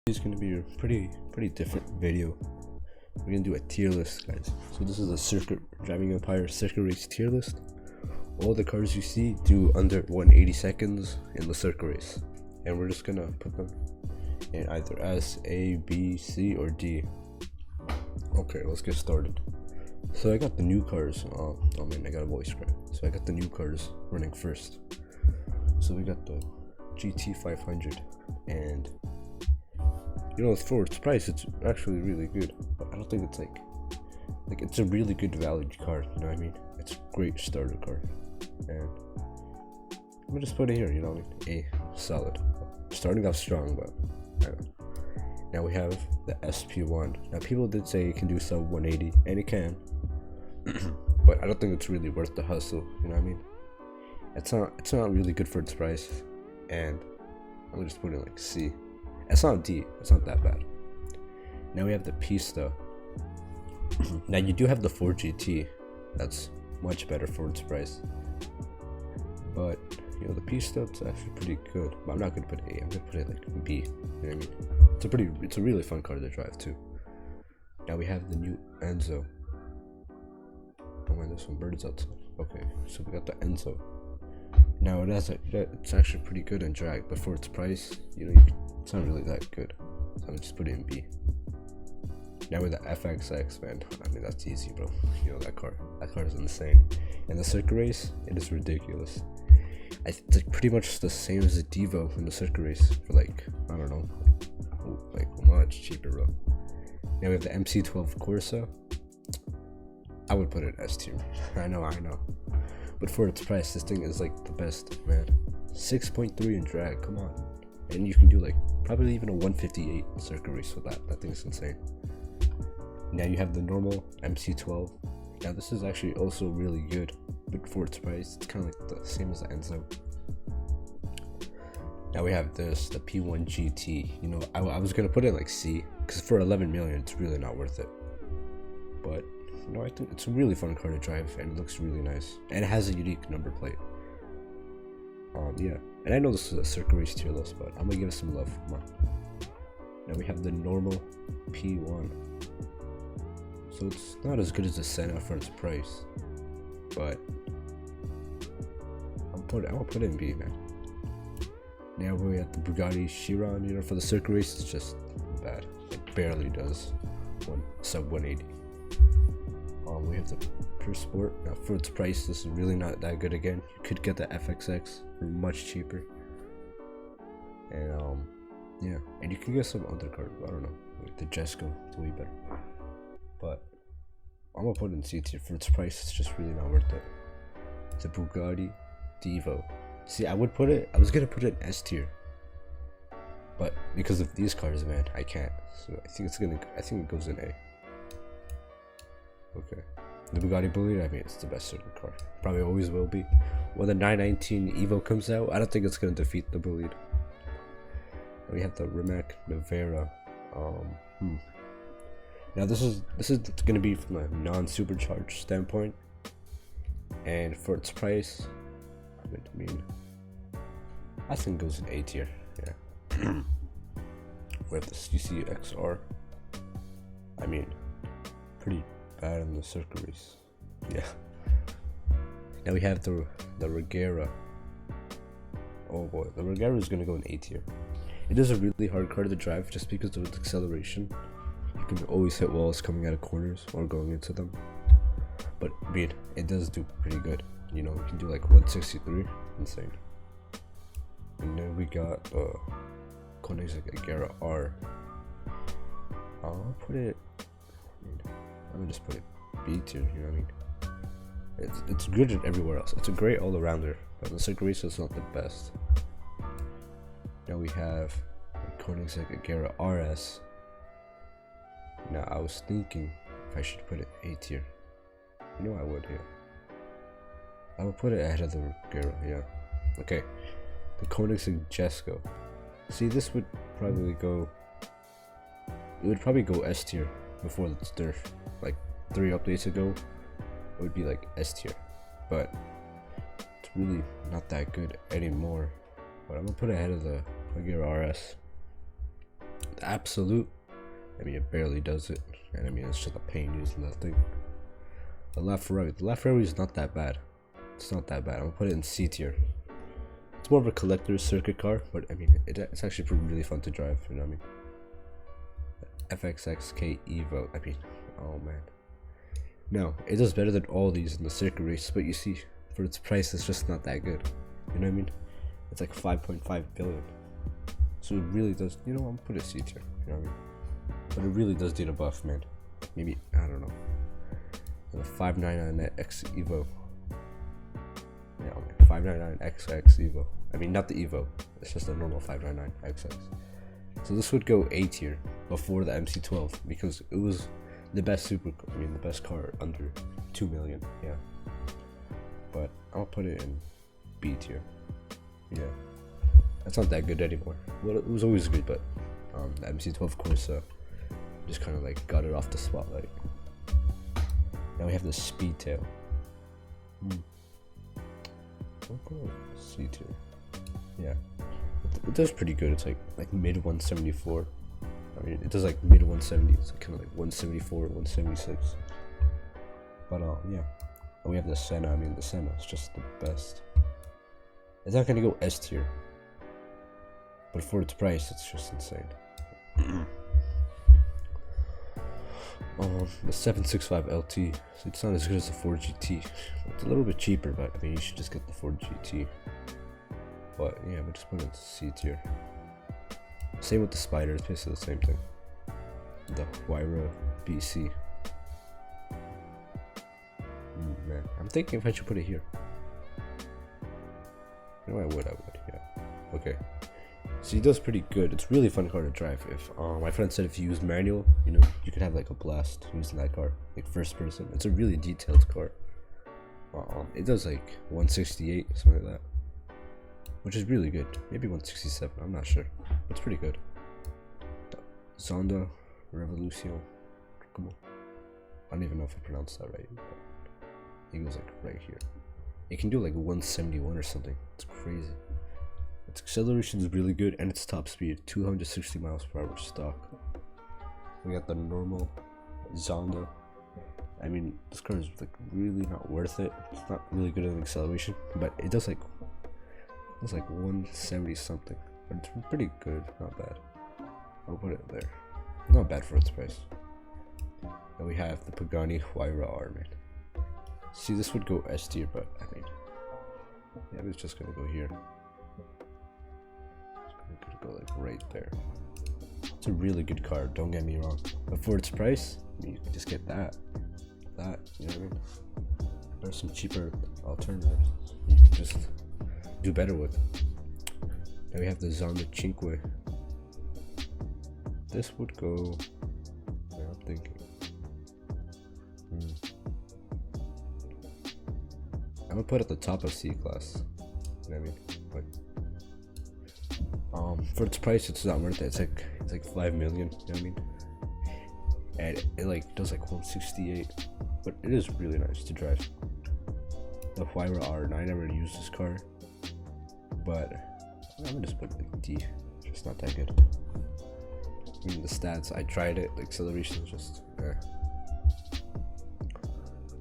It's gonna be a pretty different video. We're gonna do a tier list, guys. So this is a circuit driving empire circuit race tier list. All the cars you see do under 180 seconds in the circuit race, and we're just gonna put them in either S, A, B, C, or D. Okay, let's get started. So I got the new cars. Oh man, I got a voice crack. So I got the new cars running first. So we got the GT 500, and you know, for its price, it's actually really good. But I don't think it's like it's a really good valued car. You know what I mean? It's a great starter car, and I'm gonna just put it here. You know what I mean? A solid. Starting off strong, but I don't know. Now we have the SP1. Now people did say it can do sub 180, and it can, but I don't think it's really worth the hustle. You know what I mean? It's not really good for its price, and I'm gonna just put it like C. It's not D. It's not that bad. Now we have the Pista. Now you do have the 4GT. That's much better for its price. But you know, the Pista, it's actually pretty good. But I'm not gonna put A. I'm gonna put it like B. You know what I mean? It's a really fun car to drive too. Now we have the new Enzo. Oh man, there's some birds outside. Okay, so we got the Enzo. Now it's actually pretty good in drag, but for its price, you know, it's not really that good. So I'm gonna just put it in B. Now with the FXX, man, I mean, that's easy, bro. You know, that car is insane. And the circuit race, it is ridiculous. It's like pretty much the same as the Devo in the circuit race for like, I don't know, like much cheaper, bro. Now we have the MC12 Corsa. I would put it S tier. I know. But for its price, this thing is like the best, man. 6.3 in drag, come on. And you can do like probably even a 158 circuit race with that. That thing's insane. Now you have the normal MC12. Now this is actually also really good, but for its price, it's kind of like the same as the Enzo. Now we have this, the P1 GT. You know, I was gonna put it in like C, because for 11 million, it's really not worth it. But you know, I think it's a really fun car to drive, and it looks really nice, and it has a unique number plate. Yeah, and I know this is a circuit race tier list, but I'm gonna give it some love. Come on. Now we have the normal P1. So it's not as good as the Senna for its price, but I'm gonna put it in B, man. Now we have the Bugatti Chiron. You know, for the circuit race, it's just bad. It barely does sub 180. We have the Pure Sport. Now for its price, this is really not that good again. You could get the FXX for much cheaper. And yeah, and you can get some other cars. I don't know, like the Jesco, it's way better. But I'm gonna put it in C tier. For its price, it's just really not worth it. The Bugatti Devo. See, I was gonna put it in S tier, but because of these cars, man, I can't. So I think it goes in A. Okay, the Bugatti Bolide, I mean, it's the best circuit car. Probably always will be. When the 919 Evo comes out, I don't think it's gonna defeat the Bolide. We have the Rimac Nevera. Now this is gonna be from a non-supercharged standpoint, and for its price, I mean, I think it goes in A tier. Yeah. We have the CCXR. I mean, pretty bad in the circuit race. Yeah. Now we have the Regera. Oh boy, the Regera is gonna go in A tier. It is a really hard car to drive just because of its acceleration. You can always hit walls coming out of corners or going into them. But I mean, it does do pretty good. You know, you can do like 163. Insane. And then we got the Koenigsegg Agera R. I'll put it. I'm gonna just put it B tier. You know what I mean? It's good in everywhere else. It's a great all-arounder, but the circuit race is not the best. Now we have Koenigsegg Agera RS. Now I was thinking if I should put it A tier. You know I would, yeah. I would put it ahead of the Regera, yeah. Okay, the Koenigsegg Jesco. See, this would probably go. It would probably go S tier before their like 3 updates ago. It would be like S tier, but it's really not that good anymore. But I'm gonna put it ahead of the Agera RS. The Absolute, I mean, it barely does it, and I mean, it's just a pain using that thing. The LaFerrari is not that bad. It's not that bad. I'm gonna put it in C tier. It's more of a collector's circuit car, but I mean, it's actually really fun to drive. You know what I mean? FXXK Evo. I mean, oh man. No, it does better than all these in the circuit race, but you see, for its price, it's just not that good. You know what I mean? It's like 5.5 billion. So it really does. You know, I'm gonna put it C tier. You know what I mean? But it really does need a buff, man. Maybe, I don't know. The 599X Evo. Yeah, man. 599XX Evo. I mean, not the Evo. It's just a normal 599XX. So this would go A tier before the MC12 because it was the best the best car under 2 million. Yeah. But I'll put it in B tier. Yeah. That's not that good anymore. Well, it was always good, but the MC12 Corsa just kind of like got it off the spotlight. Now we have the Speedtail. Okay, C tier. Yeah, it does pretty good. It's like mid 174. I mean, it does like mid 170. It's like kind of like 174, 176. But yeah. And we have the Senna. I mean, the Senna is just the best. It's not gonna go S tier, but for its price, it's just insane. The 765 LT. So it's not as good as the Ford GT. It's a little bit cheaper, but I mean, you should just get the Ford GT. But yeah, we'll just put it in C tier. Same with the Spider. It's basically the same thing. The Huayra BC. Man, I'm thinking if I should put it here. You know, I would, yeah. Okay. So he does pretty good. It's really fun car to drive. If my friend said if you use manual, you know, you could have like a blast using that car, like first person. It's a really detailed car. It does like 168, something like that, which is really good. Maybe 167. I'm not sure. It's pretty good. Zonda Revolution. Come on. I don't even know if I pronounced that right. It goes like right here. It can do like 171 or something. It's crazy. Its acceleration is really good, and its top speed 260 miles per hour stock. We got the normal Zonda. I mean, this car is like really not worth it. It's not really good at acceleration, but it does like 170 something. But it's pretty good, not bad. I'll put it there. Not bad for its price. And we have the Pagani Huayra R, man. See, this would go S tier, but I mean, yeah, it's just gonna go here. It's gonna go like right there. It's a really good car, don't get me wrong. But for its price, I mean, you can just get that, you know what I mean? There's some cheaper alternatives you can just do better with. Then we have the Zonda Cinque. This would go, yeah, I'm thinking. I'm gonna put it at the top of C class. You know what I mean? Like, for its price, it's not worth it. It's like 5 million. You know what I mean? And it like does like 168, but it is really nice to drive. The Huayra R9. I never used this car, but I'm gonna just put like D. It's just not that good. I mean, the stats. I tried it. The acceleration is just.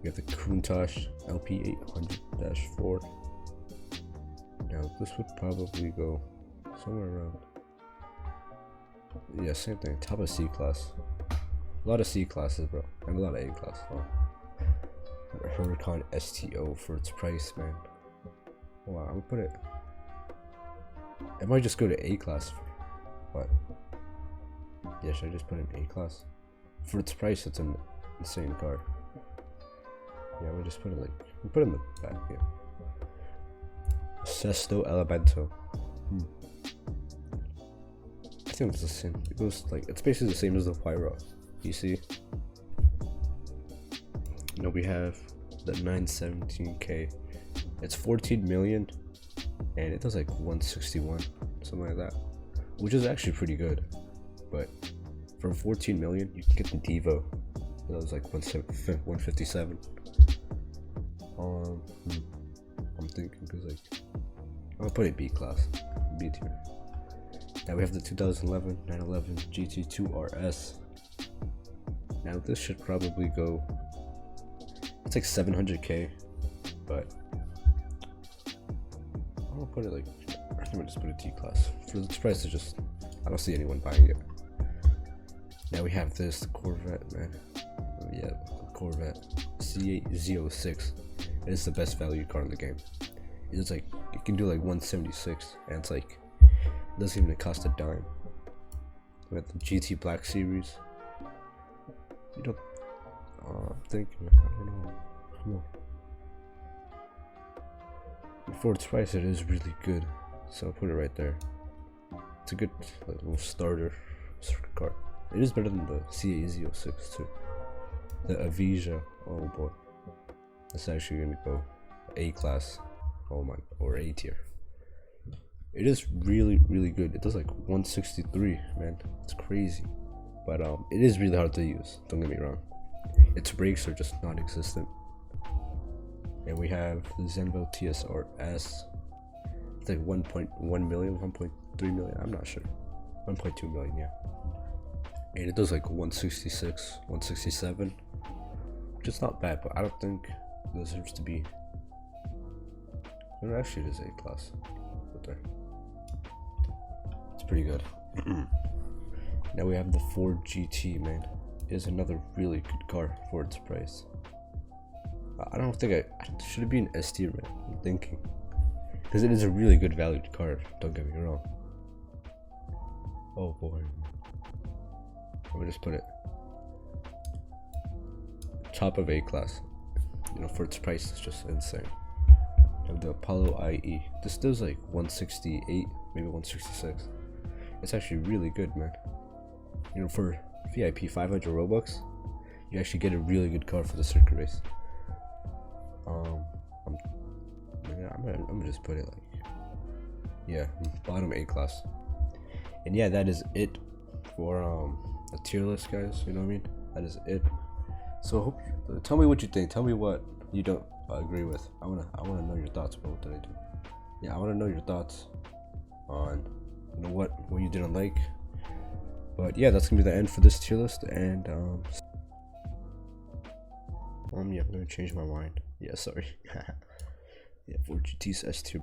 We have the Countach LP800-4. Now this would probably go somewhere around. Yeah, same thing. Top of C class. A lot of C classes, bro, and a lot of A class. Oh. Huracan STO for its price, man. Wow, I'm gonna put it. I might just go to A class. What? Yeah, should I just put it in A class? For its price, it's an insane car. Yeah, we just put it like we put it in the back. Yeah. Sesto Elemento. I think it's the same. It goes like it's basically the same as the Huayra. You see. You know, we have the 917K. It's 14 million, and it does like 161, something like that, which is actually pretty good. But for 14 million, you can get the Devo. That was like 157. I'm thinking because like I'll put it B class, B tier. Now we have the 2011 911 GT2 RS. Now this should probably go, it's like 700k, but I'll put it like, I think I'll just put a T-Class. For this price, it's just, I don't see anyone buying it. Now we have this, the Corvette, man. Oh, yeah, the Corvette C8 Z06. It is the best value car in the game. It's like, it can do like 176, and it's like, it doesn't even cost a dime. We got the GT Black Series. You don't, I'm thinking, I don't know. Come on. For its price, it is really good, so I'll put it right there. It's a good like, little starter circuit car. It is better than the C8 Z06 too. The Avija, oh boy, that's actually gonna go A-Class, oh my, or A tier. It is really good. It does like 163, man, it's crazy. But it is really hard to use, don't get me wrong. Its brakes are just non-existent. And we have the Zenvo TSR S. It's like 1.1 million, 1.3 million, I'm not sure. 1.2 million, yeah. And it does like 166, 167, which is not bad, but I don't think it deserves to be. Well, actually, it is A-Class. But there. It's pretty good. Now we have the Ford GT, man. It is another really good car for its price. I don't think should it be an S tier, man? I'm thinking. Because it is a really good valued car, don't get me wrong. Oh boy. Let me just put it top of A-Class. You know, for its price, it's just insane. Now the Apollo IE. This does like 168, maybe 166. It's actually really good, man. You know, for VIP 500 Robux, you actually get a really good car for the circuit race. I'm gonna just put it like, yeah, bottom A-Class. And yeah, that is it for a tier list, guys. You know what I mean? That is it. So I hope tell me what you think. Tell me what you don't agree with. I wanna know your thoughts about what did I do. Yeah, I wanna know your thoughts on, you know, what you didn't like. But yeah, that's gonna be the end for this tier list. And yeah, I'm gonna change my mind. Yeah, sorry. Yeah, Ford GT's S tier.